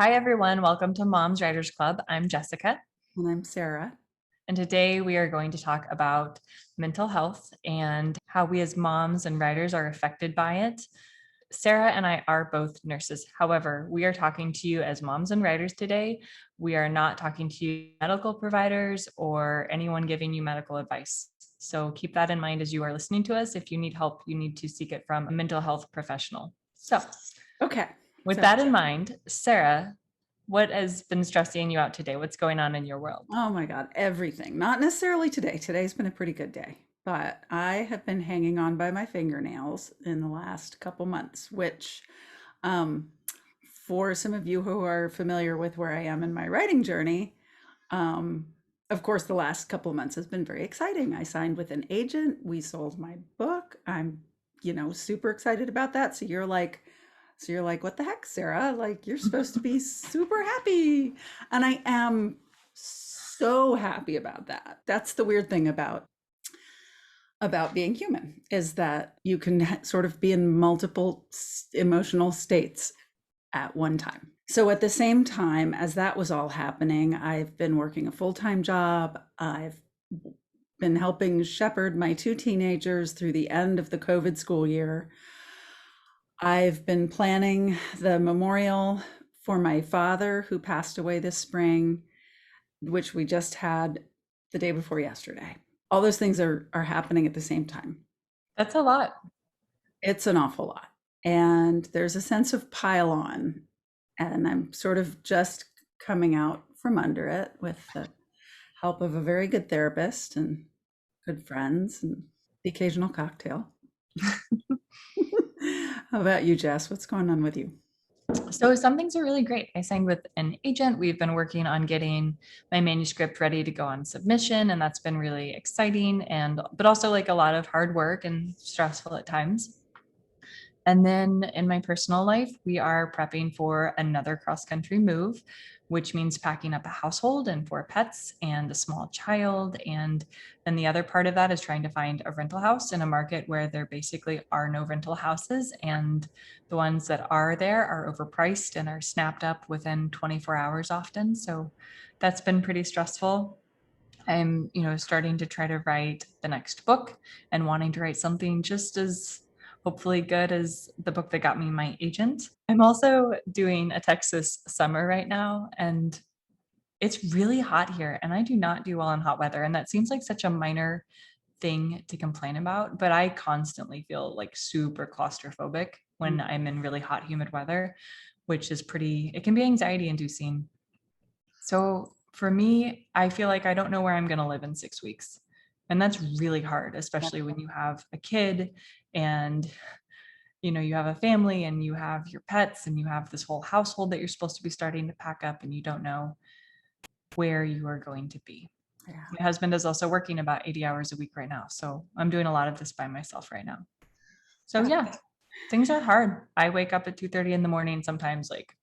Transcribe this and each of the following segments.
Hi, everyone. Welcome to Mom's Writers Club. I'm Jessica. And I'm Sarah. And today we are going to talk about mental health and how we as moms and writers are affected by it. Sarah and I are both nurses. However, we are talking to you as moms and writers today. We are not talking to you medical providers or anyone giving you medical advice. So keep that in mind as you are listening to us. If you need help, you need to seek it from a mental health professional. So Okay. with So, that in mind, Sarah, what has been stressing you out today? What's going on in your world? oh my God, everything. Not necessarily today. Today's been a pretty good day, but I have been hanging on by my fingernails in the last couple months, which, um, for some of you who are familiar with where I am in my writing journey, um, of course, the last couple months has been very exciting. I signed with an agent. We sold my book. I'm, super excited about that. So you're like, what the heck, Sarah? Like, you're supposed to be super happy. And I am so happy about that. That's the weird thing about being human is that you can sort of be in multiple emotional states at one time. So at the same time as that was all happening, I've been working a full-time job. I've been helping shepherd my two teenagers through the end of the COVID school year. I've been planning the memorial for my father who passed away this spring, which we just had the day before yesterday. All those things are happening at the same time. That's a lot. It's an awful lot. And there's a sense of pile on, and I'm sort of just coming out from under it with the help of a very good therapist and good friends and the occasional cocktail. How about you, Jess? What's going on with you? So some things are really great. I signed with an agent. We've been working on getting my manuscript ready to go on submission, and that's been really exciting but also like a lot of hard work and stressful at times. And then in my personal life, we are prepping for another cross country move, which means packing up a household and 4 pets and a small child. And then the other part of that is trying to find a rental house in a market where there basically are no rental houses. And the ones that are there are overpriced and are snapped up within 24 hours often. So that's been pretty stressful. I'm, starting to try to write the next book and wanting to write something just as hopefully good as the book that got me my agent. I'm also doing a Texas summer right now, and it's really hot here, and I do not do well in hot weather. And that seems like such a minor thing to complain about, but I constantly feel like super claustrophobic when I'm in really hot, humid weather, which is it can be anxiety inducing. So for me, I feel like I don't know where I'm going to live in 6 weeks. And that's really hard, especially when you have a kid and you have a family and you have your pets and you have this whole household that you're supposed to be starting to pack up and you don't know where you are going to be. Yeah. My husband is also working about 80 hours a week right now. So I'm doing a lot of this by myself right now. So yeah, things are hard. I wake up at 2:30 in the morning sometimes like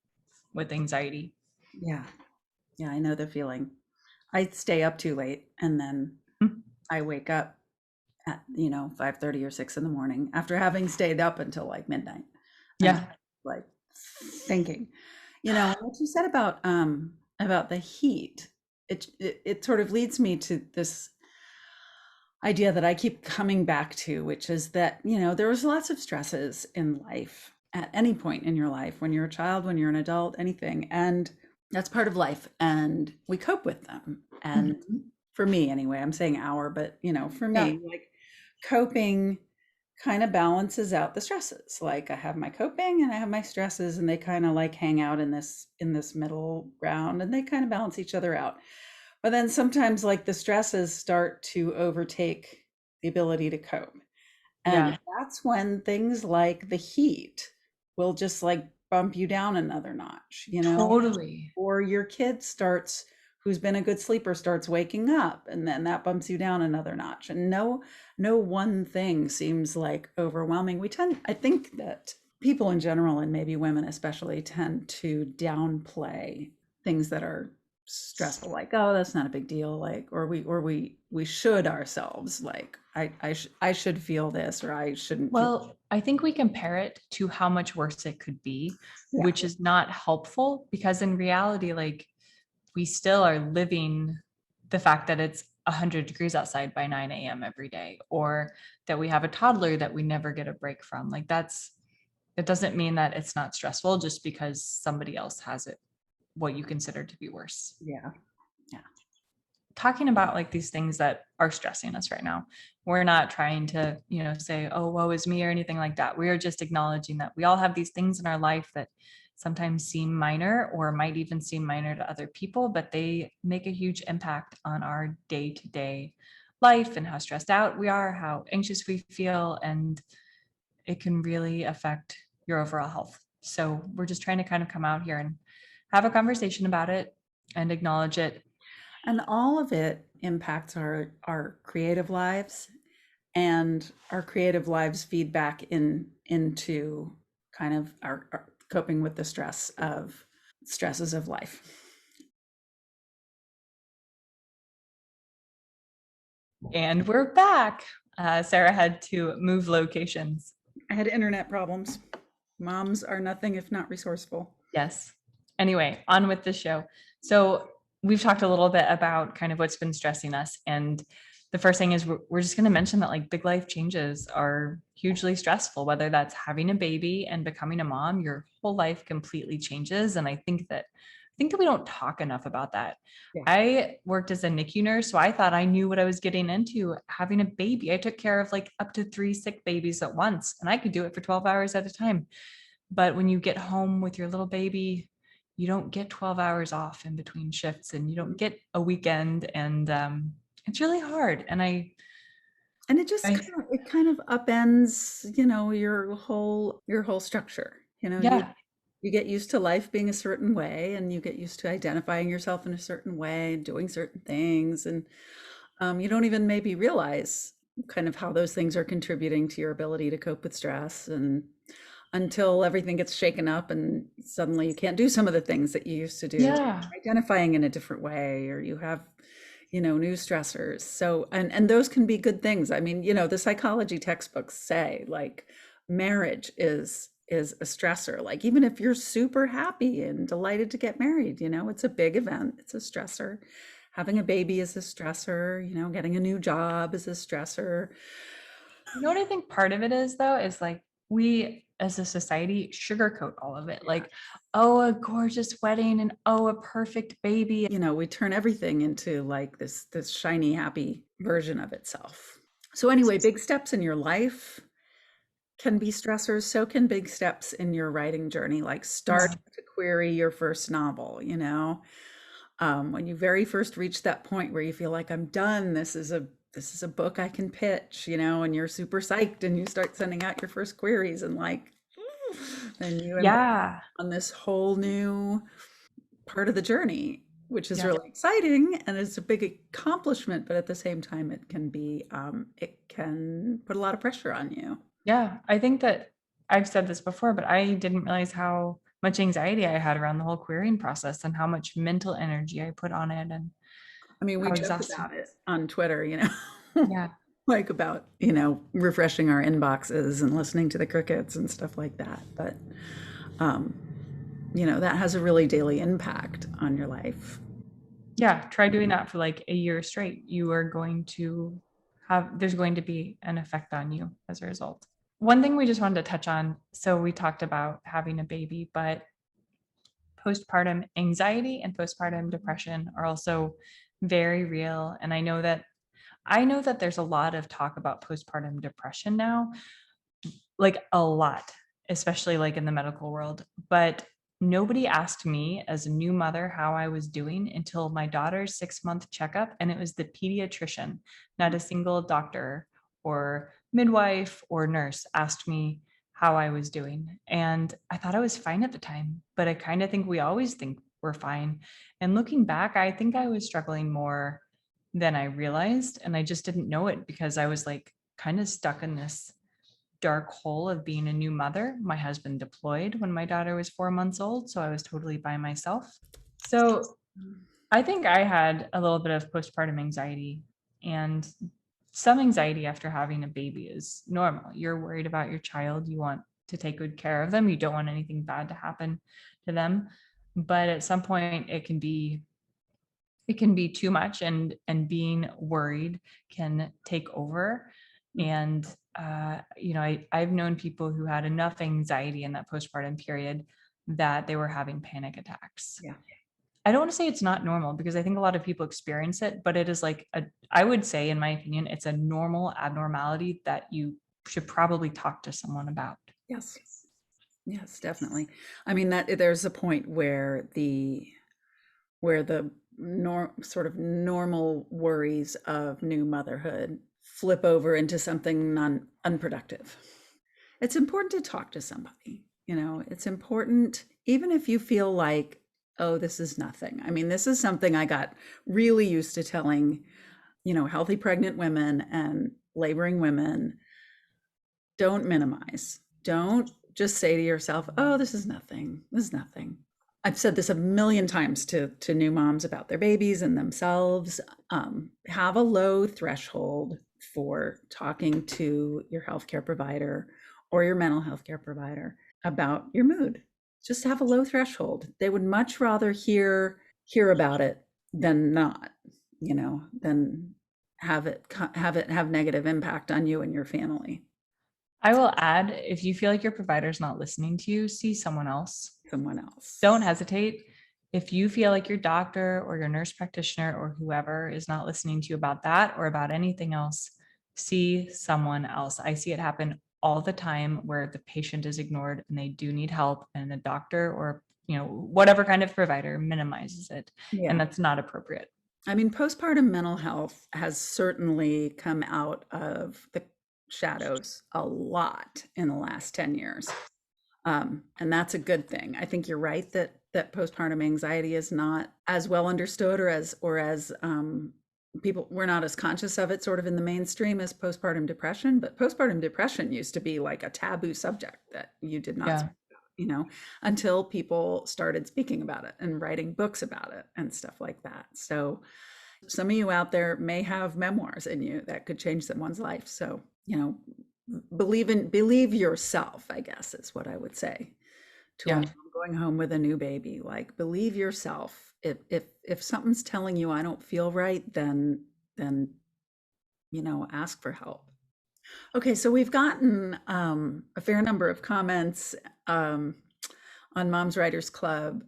with anxiety. Yeah. Yeah, I know the feeling. I stay up too late and then I wake up at, 5:30 or 6 in the morning after having stayed up until like midnight. And I'm Yeah. like thinking, what you said about the heat, it sort of leads me to this idea that I keep coming back to, which is that, there's lots of stresses in life at any point in your life, when you're a child, when you're an adult, anything. And that's part of life. And we cope with them. And Mhm. for me, anyway, I'm saying our, but, for Yeah. me, like coping kind of balances out the stresses. Like I have my coping and I have my stresses, and they kind of like hang out in this middle ground, and they kind of balance each other out. But then sometimes like the stresses start to overtake the ability to cope. And Yeah. that's when things like the heat will just like bump you down another notch, Totally. or your kid starts, who's been a good sleeper, starts waking up, and then that bumps you down another notch. And no one thing seems like overwhelming. I think that people in general, and maybe women especially, tend to downplay things that are stressful, like, oh, that's not a big deal, like, or we should ourselves, like, I should feel this, or I shouldn't feel. Well, I think we compare it to how much worse it could be, Yeah. which is not helpful because in reality, like we still are living the fact that it's 100 degrees outside by 9 a.m. every day, or that we have a toddler that we never get a break from. Like it doesn't mean that it's not stressful just because somebody else has it, what you consider to be worse. Yeah. Yeah. Talking about like these things that are stressing us right now. We're not trying to, say, oh, woe is me or anything like that. We are just acknowledging that we all have these things in our life that sometimes seem minor or might even seem minor to other people, but they make a huge impact on our day-to-day life and how stressed out we are, how anxious we feel, and it can really affect your overall health. So we're just trying to kind of come out here and have a conversation about it and acknowledge it. And all of it impacts our creative lives, and our creative lives feed back into kind of our coping with the stresses of life. And we're back. Sarah had to move locations. I had internet problems. Moms are nothing if not resourceful. Yes. Anyway, on with the show. So we've talked a little bit about kind of what's been stressing us. And the first thing is we're just going to mention that like big life changes are hugely stressful, whether that's having a baby and becoming a mom, your whole life completely changes. And I think that we don't talk enough about that. Yeah. I worked as a NICU nurse, so I thought I knew what I was getting into having a baby. I took care of like up to 3 sick babies at once, and I could do it for 12 hours at a time. But when you get home with your little baby, you don't get 12 hours off in between shifts and you don't get a weekend. And it's really hard. And And it just I, kind of upends, your whole structure. You yeah, you get used to life being a certain way, and you get used to identifying yourself in a certain way, doing certain things, and you don't even maybe realize kind of how those things are contributing to your ability to cope with stress, and until everything gets shaken up and suddenly you can't do some of the things that you used to do, yeah, identifying in a different way, or you have new stressors. So, and those can be good things. I mean, the psychology textbooks say, like, marriage is a stressor. Like, even if you're super happy and delighted to get married, it's a big event, it's a stressor. Having a baby is a stressor, getting a new job is a stressor. You know what I think part of it is though, is like we as a society sugarcoat all of it. Yeah. Like, oh, a gorgeous wedding and oh, a perfect baby. We turn everything into like this shiny, happy version of itself. So anyway, big steps in your life can be stressors. So can big steps in your writing journey, like Yeah. starting to query your first novel. When you very first reach that point where you feel like, I'm done, this is a book I can pitch, and you're super psyched, and you start sending out your first queries, and like, then you embark Yeah. on this whole new part of the journey, which is Yeah. really exciting, and it's a big accomplishment, but at the same time it can put a lot of pressure on you. Yeah. I think that I've said this before, but I didn't realize how much anxiety I had around the whole querying process and how much mental energy I put on it and I mean, we how joke exhausting. about it on Twitter, Yeah. like about, refreshing our inboxes and listening to the crickets and stuff like that. But, um, that has a really daily impact on your life. Yeah. Try doing that for like a year straight. There's going to be an effect on you as a result. One thing we just wanted to touch on. So we talked about having a baby, but postpartum anxiety and postpartum depression are also very real. And I know that there's a lot of talk about postpartum depression now, like a lot, especially like in the medical world. But nobody asked me as a new mother how I was doing until my daughter's 6-month checkup. And it was the pediatrician, not a single doctor or midwife or nurse asked me how I was doing. And I thought I was fine at the time, but I kind of think we always think we're fine. And looking back, I think I was struggling more than I realized. And I just didn't know it because I was like kind of stuck in this dark hole of being a new mother. My husband deployed when my daughter was 4 months old, so I was totally by myself. So I think I had a little bit of postpartum anxiety, and some anxiety after having a baby is normal. You're worried about your child. You want to take good care of them. You don't want anything bad to happen to them. But at some point it can be too much, and being worried can take over. Mm. And I've known people who had enough anxiety in that postpartum period that they were having panic attacks. Yeah. I don't want to say it's not normal, because I think a lot of people experience it, but it is I would say, in my opinion, it's a normal abnormality that you should probably talk to someone about. Yes. Yes, definitely. I mean, that there's a point where the sort of normal worries of new motherhood flip over into something unproductive. It's important to talk to somebody. It's important, even if you feel like, oh, this is nothing. I mean, this is something I got really used to telling, healthy pregnant women and laboring women. Don't minimize. Don't just say to yourself, oh, this is nothing. This is nothing. I've said this a million times to new moms about their babies and themselves. Have a low threshold for talking to your healthcare provider or your mental health care provider about your mood. Just have a low threshold. They would much rather hear about it than not, than have negative impact on you and your family. I will add, if you feel like your provider's not listening to you, see someone else. Someone else. Don't hesitate. If you feel like your doctor or your nurse practitioner or whoever is not listening to you about that or about anything else, see someone else. I see it happen all the time, where the patient is ignored and they do need help, and the doctor or whatever kind of provider minimizes it. And Yeah. that's not appropriate. I mean, postpartum mental health has certainly come out of the shadows a lot in the last 10 years. And that's a good thing. I think you're right that postpartum anxiety is not as well understood, or as people, we're not as conscious of it sort of in the mainstream as postpartum depression. But postpartum depression used to be like a taboo subject that you did not Yeah. speak about, until people started speaking about it and writing books about it and stuff like that. So some of you out there may have memoirs in you that could change someone's life. So, believe yourself, I guess is what I would say to a Yeah. mom going home with a new baby. Like, believe yourself. If something's telling you I don't feel right, then ask for help. Okay, so we've gotten a fair number of comments on Moms Writers Club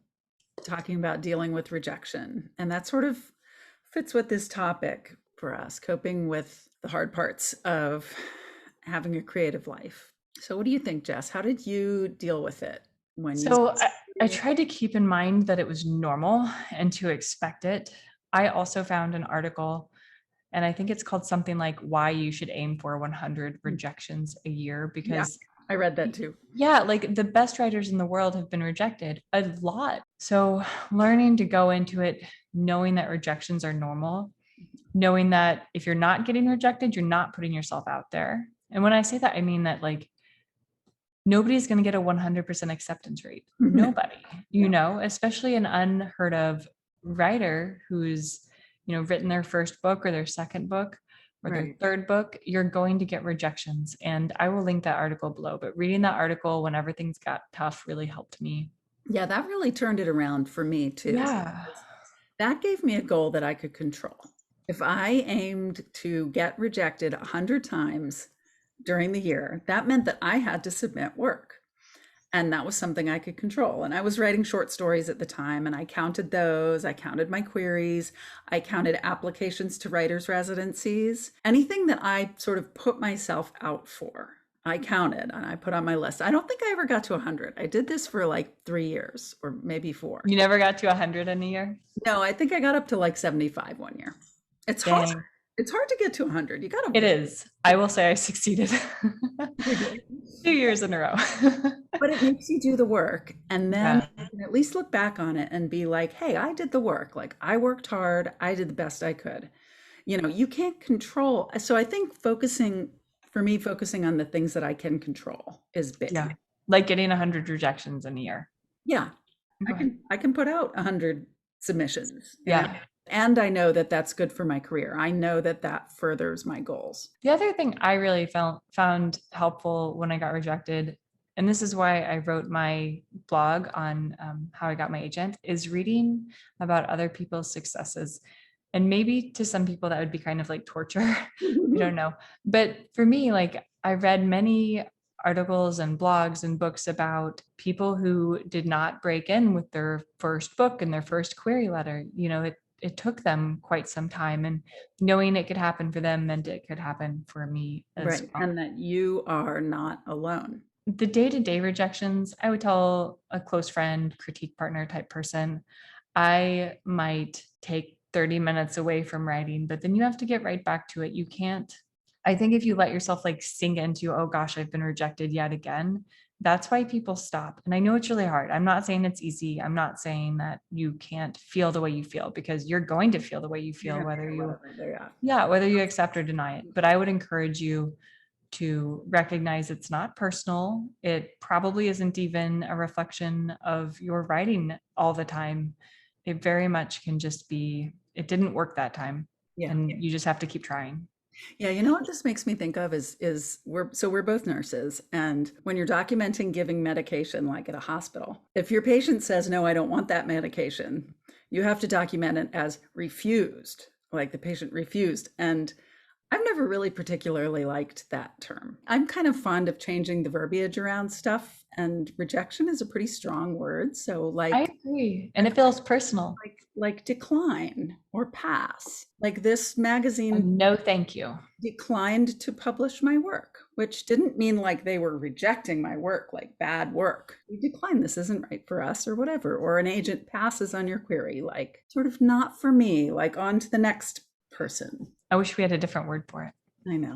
talking about dealing with rejection, and that sort of fits with this topic for us, coping with the hard parts of having a creative life. So what do you think, Jess? How did you deal with it when you So I tried to keep in mind that it was normal and to expect it. I also found an article, and I think it's called something like "Why You Should Aim for 100 Rejections a Year," Yeah, because I read that too. yeah, like the best writers in the world have been rejected a lot. So learning to go into it knowing that rejections are normal, knowing that if you're not getting rejected, you're not putting yourself out there. And when I say that, I mean that nobody's going to get a 100% acceptance rate. Nobody, No. especially an unheard of writer who's, written their first book or their second book or their Right. third book. You're going to get rejections. And I will link that article below. But reading that article whenever things got tough really helped me. Yeah, that really turned it around for me too. Yeah. That gave me a goal that I could control. If I aimed to get rejected 100 times during the year, that meant that I had to submit work. And that was something I could control. And I was writing short stories at the time, and I counted those. I counted my queries. I counted applications to writers' residencies. Anything that I sort of put myself out for, I counted and I put on my list. I don't think I ever got to 100. I did this for like 3 years or maybe 4. You never got to 100 in a year? No, I think I got up to like 75 one year. It's hard. Dang. It's hard to get to 100. You got to It work. is. I will say I succeeded You did. 2 years in a row. But it makes you do the work, and then Yeah. you can at least look back on it and be like, hey, I did the work. Like, I worked hard. I did the best I could. You can't control. So I think focusing on the things that I can control is Yeah. big. Like getting 100 rejections in a year. Yeah. Go ahead. I can put out 100 submissions. Yeah. And I know that that's good for my career. I know that that furthers my goals. The other thing I really found helpful when I got rejected, and this is why I wrote my blog on how I got my agent, is reading about other people's successes. And maybe to some people that would be kind of like torture. I don't know. But for me, like I read many articles and blogs and books about people who did not break in with their first book and their first query letter. It took them quite some time, and knowing it could happen for them meant it could happen for me as Right. well. And that you are not alone. The day-to-day rejections, I would tell a close friend, critique partner type person, I might take 30 minutes away from writing, but then you have to get right back to it. You can't, I think if you let yourself like sink into, oh gosh, I've been rejected yet again, that's why people stop. And I know it's really hard. I'm not saying it's easy. I'm not saying that you can't feel the way you feel, because you're going to feel the way you You're feel, gonna whether feel you, whatever they are. yeah, whether you accept or deny it. But I would encourage you to recognize it's not personal. It probably isn't even a reflection of your writing all the time. It very much can just be, it didn't work that time. Yeah. And you just have to keep trying. Yeah, you know what this makes me think of is we're both nurses, and when you're documenting giving medication like at a hospital, if your patient says no, I don't want that medication, you have to document it as refused, like the patient refused. And I've never really particularly liked that term. I'm kind of fond of changing the verbiage around stuff, and rejection is a pretty strong word. So I like agree. And it feels personal. like decline or pass. Like this magazine No, thank you. declined to publish my work, which didn't mean like they were rejecting my work, like bad work. We declined, this isn't right for us, or whatever. Or an agent passes on your query, like sort of not for me, like on to the next person. I wish we had a different word for it. I know.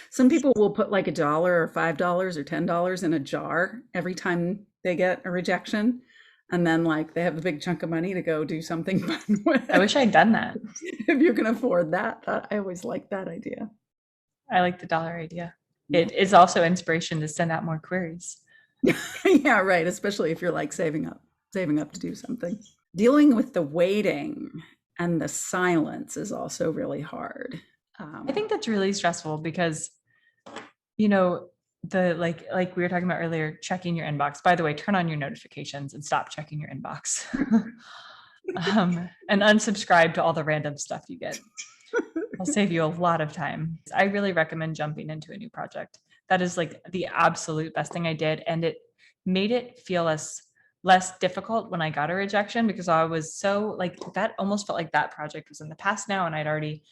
Some people will put like $1 or $5 or $10 in a jar every time they get a rejection. And then like they have a big chunk of money to go do something fun with. I wish I'd done that. If you can afford that, I always like that idea. I like the dollar idea. Yeah. It is also inspiration to send out more queries. Yeah, right. Especially if you're like saving up to do something. Dealing with the waiting and the silence is also really hard. I think that's really stressful because, you know, the like we were talking about earlier, checking your inbox. By the way, turn on your notifications and stop checking your inbox. And unsubscribe to all the random stuff you get. It'll save you a lot of time. I really recommend jumping into a new project. That is like the absolute best thing I did. And it made it feel less difficult when I got a rejection, because I was so like, that almost felt like that project was in the past now, and I'd already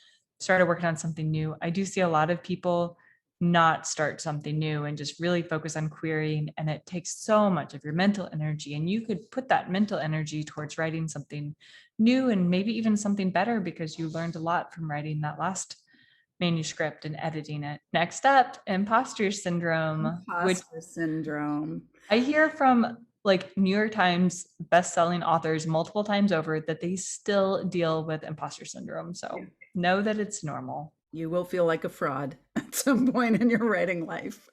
started working on something new. I do see a lot of people not start something new and just really focus on querying, and it takes so much of your mental energy, and you could put that mental energy towards writing something new and maybe even something better, because you learned a lot from writing that last manuscript and editing it. Next up, imposter syndrome, which Imposter syndrome. I hear from like New York Times best-selling authors multiple times over that they still deal with imposter syndrome. So know that it's normal. You will feel like a fraud at some point in your writing life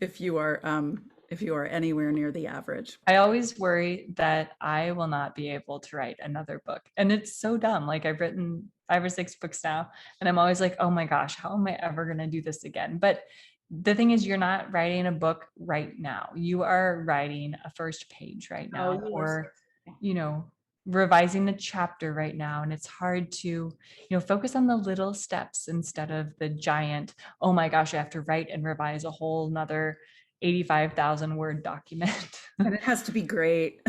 if you are anywhere near the average. I always worry that I will not be able to write another book. And it's so dumb. Like I've written 5 or 6 books now, and I'm always like, oh my gosh, how am I ever going to do this again? But the thing is, you're not writing a book right now. You are writing a first page right Oh, now, you are or, revising a chapter right now. And it's hard to, focus on the little steps instead of the giant, oh my gosh, I have to write and revise a whole nother 85,000 word document. and it has to be great.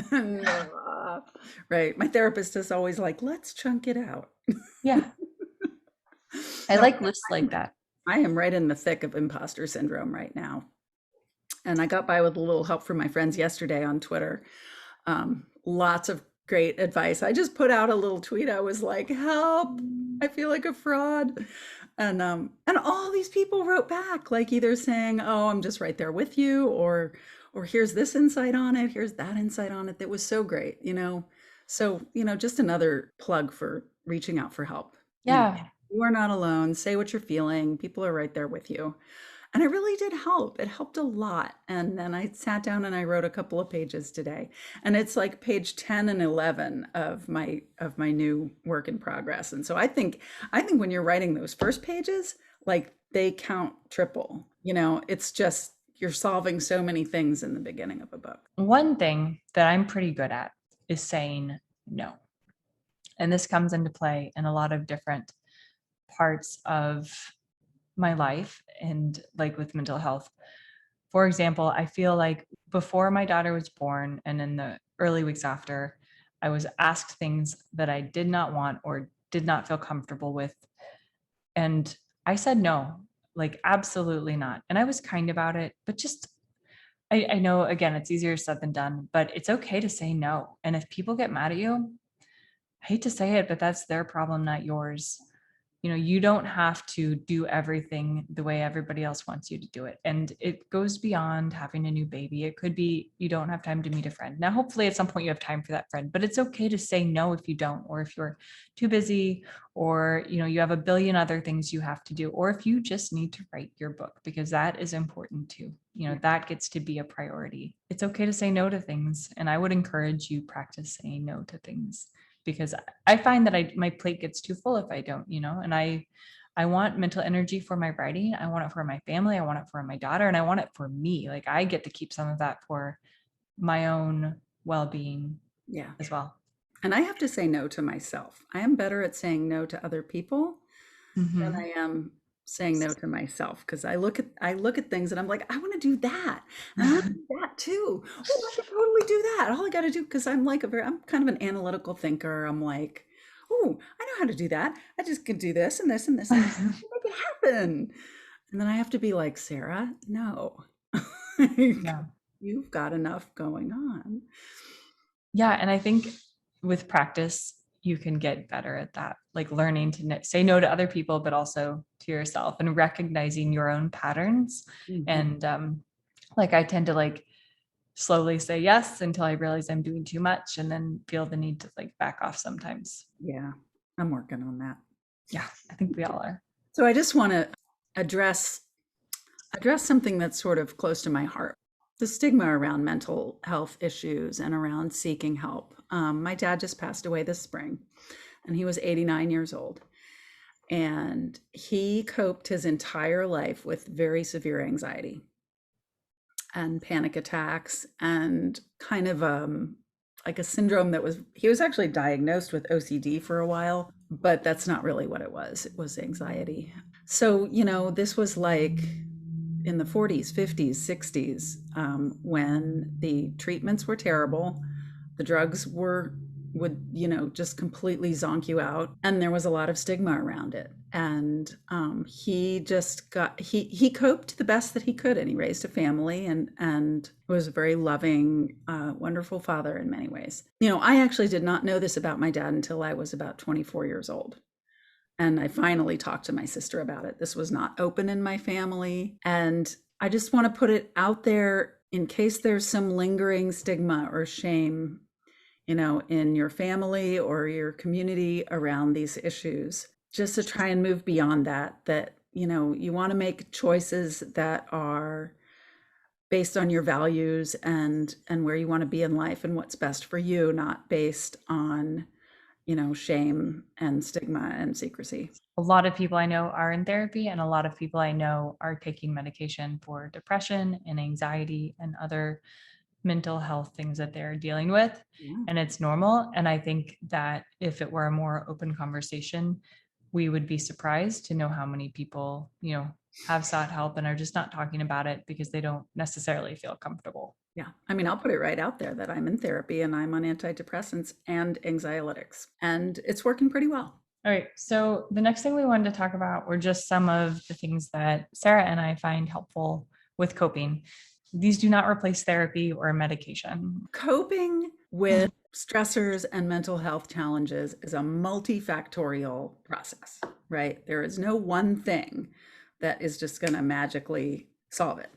Right. My therapist is always like, let's chunk it out. Yeah. I No, like lists like that. I am right in the thick of imposter syndrome right now. And I got by with a little help from my friends yesterday on Twitter. Lots of great advice. I just put out a little tweet. I was like, help, I feel like a fraud. And all these people wrote back, like either saying, oh, I'm just right there with you, or here's this insight on it, here's that insight on it. That was so great, So, just another plug for reaching out for help. Yeah. You are not alone. Say what you're feeling. People are right there with you. And it really did help. It helped a lot. And then I sat down and I wrote a couple of pages today. And it's like page 10 and 11 of my new work in progress. And so I think when you're writing those first pages, like they count triple. It's just you're solving so many things in the beginning of a book. One thing that I'm pretty good at is saying no. And this comes into play in a lot of different parts of my life and like with mental health. For example, I feel like before my daughter was born and in the early weeks after, I was asked things that I did not want or did not feel comfortable with. And I said no, like absolutely not. And I was kind about it, but just I know again, it's easier said than done, but it's okay to say no. And if people get mad at you, I hate to say it, but that's their problem, not yours. You don't have to do everything the way everybody else wants you to do it. And it goes beyond having a new baby. It could be you don't have time to meet a friend. Now, hopefully at some point you have time for that friend, but it's okay to say no if you don't, or if you're too busy, or, you have a billion other things you have to do, or if you just need to write your book, because that is important too. Yeah. That gets to be a priority. It's okay to say no to things. And I would encourage you practice saying no to things, because I find that my plate gets too full if I don't, and I want mental energy for my writing. I want it for my family. I want it for my daughter, and I want it for me. Like I get to keep some of that for my own well-being Yeah. as well. And I have to say no to myself. I am better at saying no to other people than Mm-hmm. I am saying no to myself, because I look at things and I'm like, I want to do that. And I want to do that too. Oh, I could totally do that. All I got to do, because I'm kind of an analytical thinker. I'm like, oh, I know how to do that. I just could do this and this and this and this. Make it happen. And then I have to be like, Sarah, no. Yeah. You've got enough going on. Yeah. And I think with practice, you can get better at that, like learning to say no to other people, but also to yourself, and recognizing your own patterns. Mhm. And like I tend to like slowly say yes until I realize I'm doing too much, and then feel the need to like back off sometimes. Yeah, I'm working on that. Yeah, I think we all are. So I just want to address address something that's sort of close to my heart. The stigma around mental health issues and around seeking help. My dad just passed away this spring, and he was 89 years old. And he coped his entire life with very severe anxiety and panic attacks, and kind of like a syndrome he was actually diagnosed with OCD for a while, but that's not really what it was. It was anxiety. So, this was like in the 40s, 50s, 60s, when the treatments were terrible, the drugs would just completely zonk you out, and there was a lot of stigma around it. And he just he coped the best that he could, and he raised a family, and was a very loving, wonderful father in many ways. I actually did not know this about my dad until I was about 24 years old. And I finally talked to my sister about it. This was not open in my family. And I just want to put it out there in case there's some lingering stigma or shame, in your family or your community around these issues, just to try and move beyond that, you want to make choices that are based on your values and where you want to be in life and what's best for you, not based on shame and stigma and secrecy. A lot of people I know are in therapy, and a lot of people I know are taking medication for depression and anxiety and other mental health things that they're dealing with. Yeah. And it's normal. And I think that if it were a more open conversation, we would be surprised to know how many people, have sought help and are just not talking about it because they don't necessarily feel comfortable. Yeah. I mean, I'll put it right out there that I'm in therapy and I'm on antidepressants and anxiolytics, and it's working pretty well. All right. So the next thing we wanted to talk about were just some of the things that Sarah and I find helpful with coping. These do not replace therapy or medication. Coping with stressors and mental health challenges is a multifactorial process, right? There is no one thing that is just going to magically solve it.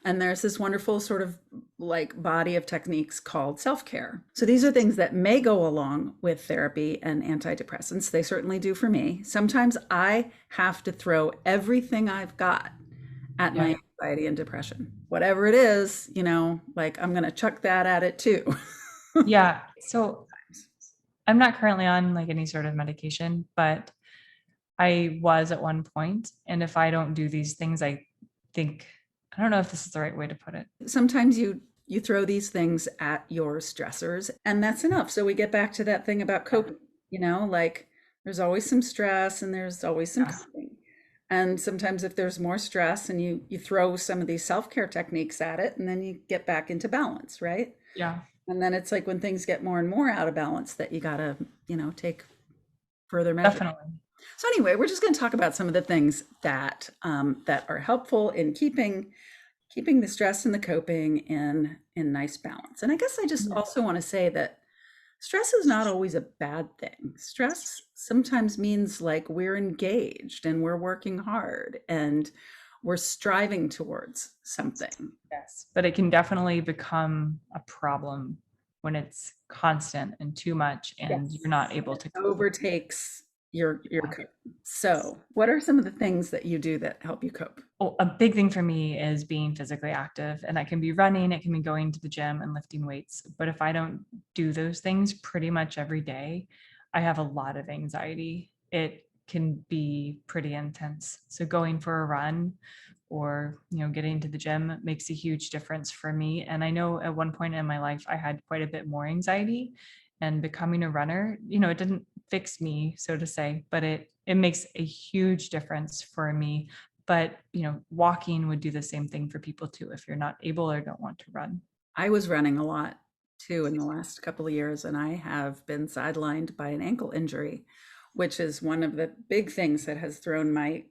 And there's this wonderful sort of like body of techniques called self-care. So these are things that may go along with therapy and antidepressants. They certainly do for me. Sometimes I have to throw everything I've got at Yeah. my anxiety and depression. Whatever it is, like I'm going to chuck that at it too. Yeah. So I'm not currently on like any sort of medication, but I was at one point. And if I don't do these things, I think, I don't know if this is the right way to put it. Sometimes you throw these things at your stressors and that's enough. So we get back to that thing about Yeah. coping, like there's always some stress and there's always some Yeah. coping. And sometimes if there's more stress and you throw some of these self-care techniques at it and then you get back into balance, right? Yeah. And then it's like when things get more and more out of balance that you got to, take further measures. Definitely. So anyway, we're just going to talk about some of the things that are helpful in keeping the stress and the coping in nice balance. And I guess I just Yeah. also want to say that stress is not always a bad thing. Stress sometimes means like we're engaged and we're working hard and we're striving towards something. Yes. But it can definitely become a problem when it's constant and too much and Yes. you're not able It to cope with it. overtakes your cope. So, what are some of the things that you do that help you cope? Oh, a big thing for me is being physically active, and that can be running, it can be going to the gym and lifting weights. But if I don't do those things pretty much every day, I have a lot of anxiety. It can be pretty intense. So going for a run or, getting to the gym makes a huge difference for me. And I know at one point in my life I had quite a bit more anxiety, and becoming a runner, it didn't fix me, so to say, but it makes a huge difference for me. But walking would do the same thing for people too if you're not able or don't want to run. I was running a lot too in the last couple of years, and I have been sidelined by an ankle injury, which is one of the big things that has thrown my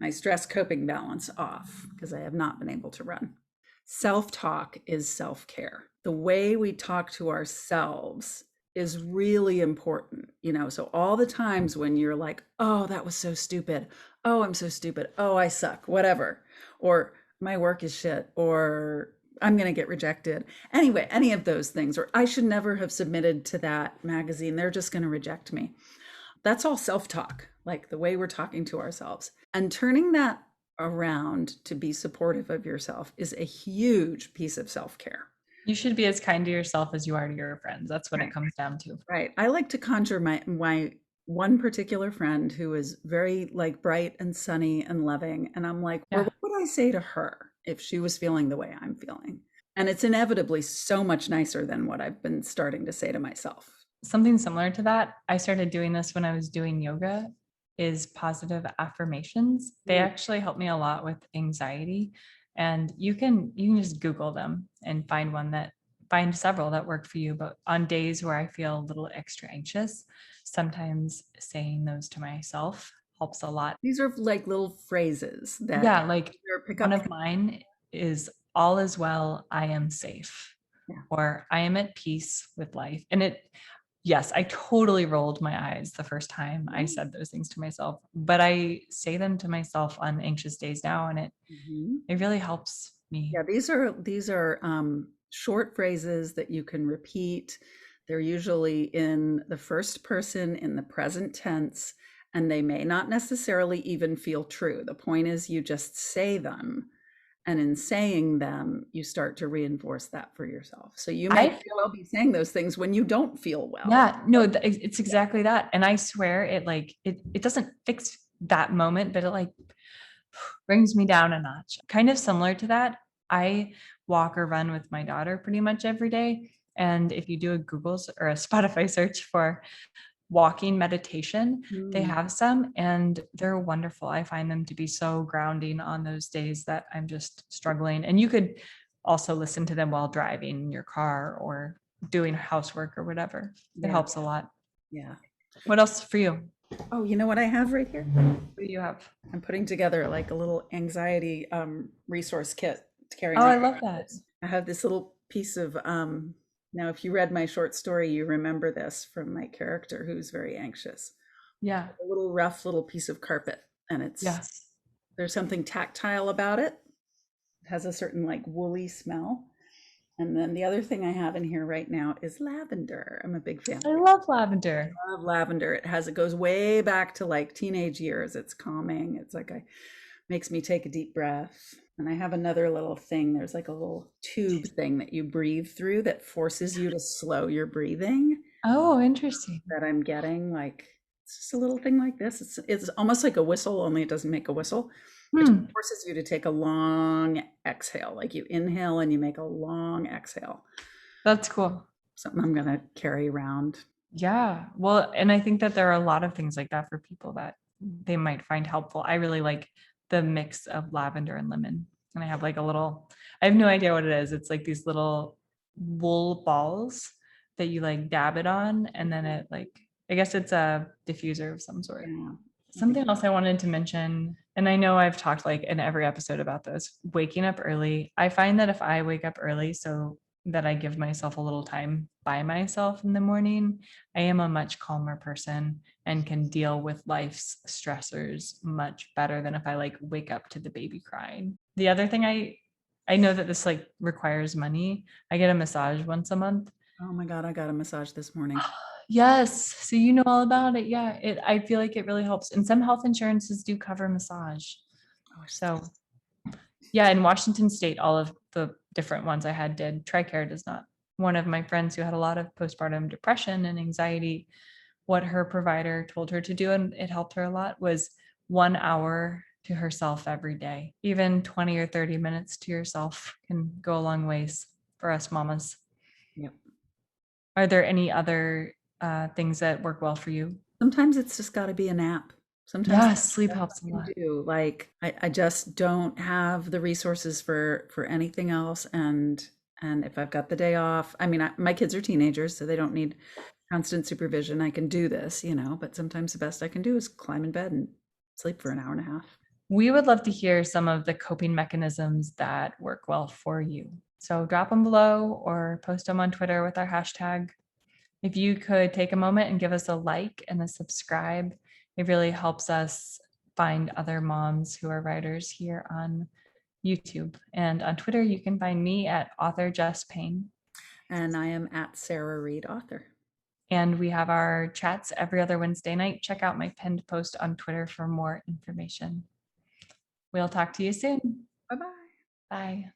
stress coping balance off because I have not been able to run. Self-talk is self-care. The way we talk to ourselves is really important, so all the times when you're like, oh, that was so stupid, oh, I'm so stupid, oh, I suck, whatever, or my work is shit, or I'm going to get rejected. Anyway, any of those things, or I should never have submitted to that magazine, they're just going to reject me. That's all self-talk, like the way we're talking to ourselves. And turning that around to be supportive of yourself is a huge piece of self-care. You should be as kind to yourself as you are to your friends. That's what it Right. comes down to. Right. I like to conjure my one particular friend who is very like bright and sunny and loving. And I'm like, or Yeah. what would I say to her if she was feeling the way I'm feeling? And it's inevitably so much nicer than what I've been starting to say to myself. Something similar to that, I started doing this when I was doing yoga, is positive affirmations. They Mm. actually help me a lot with anxiety. And you can just Google them and find several that work for you. But on days where I feel a little extra anxious, sometimes saying those to myself helps a lot. These are like little phrases that Yeah, like pick one up. of mine is all is well, I am safe, Yeah. or I am at peace with life. And yes, I totally rolled my eyes the first time I said those things to myself, but I say them to myself on anxious days now, and it Mhm. it really helps me. Yeah, these are short phrases that you can repeat. They're usually in the first person in the present tense, and they may not necessarily even feel true. The point is you just say them, and in saying them, you start to reinforce that for yourself. So you may I very well be saying those things when you don't feel well. Yeah, no, it's exactly that. And I swear it doesn't fix that moment, but it like brings me down a notch. Kind of similar to that, I walk or run with my daughter pretty much every day. And if you do a or a Spotify search for walking meditation, they Mm. have some and they're wonderful. I find them to be so grounding on those days that I'm just struggling. And you could also listen to them while driving in your car or doing housework or whatever. It Yeah, helps a lot. yeah. What else for you? Oh, you know what I have right here? What do you have? I'm putting together like a little anxiety resource kit to carry Oh, around. I love that. I have this little piece of now if you read my short story, you remember this from my character who's very anxious. Yeah. A little rough little piece of carpet and Yes. there's something tactile about it. It has a certain like woolly smell. And then the other thing I have in here right now is lavender. I'm a big fan. I love lavender. I love lavender. It goes way back to like teenage years. It's calming. It's like makes me take a deep breath. And I have another little thing. There's like a little tube thing that you breathe through that forces you to slow your breathing Oh, interesting. that I'm getting. Like it's just a little thing like this. It's almost like a whistle, only it doesn't make a whistle. It just Hmm. forces you to take a long exhale. Like you inhale and you make a long exhale. That's cool. Something I'm gonna carry around. Yeah. Well, and I think that there are a lot of things like that for people that they might find helpful. I really like the mix of lavender and lemon. And I have like a little, I have no idea what it is. It's like these little wool balls that you like dab it on. And then it like, I guess it's a diffuser of some sort. Yeah, I think Something else I wanted to mention, and I know I've talked like in every episode about this, waking up early. I find that if I wake up early so that I give myself a little time by myself in the morning, I am a much calmer person and can deal with life's stressors much better than if I like wake up to the baby crying. The other thing I know that this like requires money. I get a massage once a month. oh my God, I got a massage this morning. Yes. So you know all about it. Yeah. I feel like it really helps. And some health insurances do cover massage. Oh, I should So yeah, in Washington State, all of the different ones I had did. TRICARE does not. One of my friends who had a lot of postpartum depression and anxiety, what her provider told her to do, and it helped her a lot, was 1 hour to herself every day. Even 20 or 30 minutes to yourself can go a long ways for us mamas. Yep. Are there any other things that work well for you? Sometimes it's just got to be a nap. Sometimes Yeah, that's sleep all helps a I can lot. do. Like I just don't have the resources for anything else. And if I've got the day off, I mean, my kids are teenagers, so they don't need constant supervision. I can do this, but sometimes the best I can do is climb in bed and sleep for an hour and a half. We would love to hear some of the coping mechanisms that work well for you. So drop them below or post them on Twitter with our hashtag. If you could take a moment and give us a like and a subscribe, it really helps us find other moms who are writers here on YouTube. And on Twitter, you can find me at author Jess Payne. And I am at Sarah Reed Author. And we have our chats every other Wednesday night. Check out my pinned post on Twitter for more information. We'll talk to you soon. Bye bye. Bye.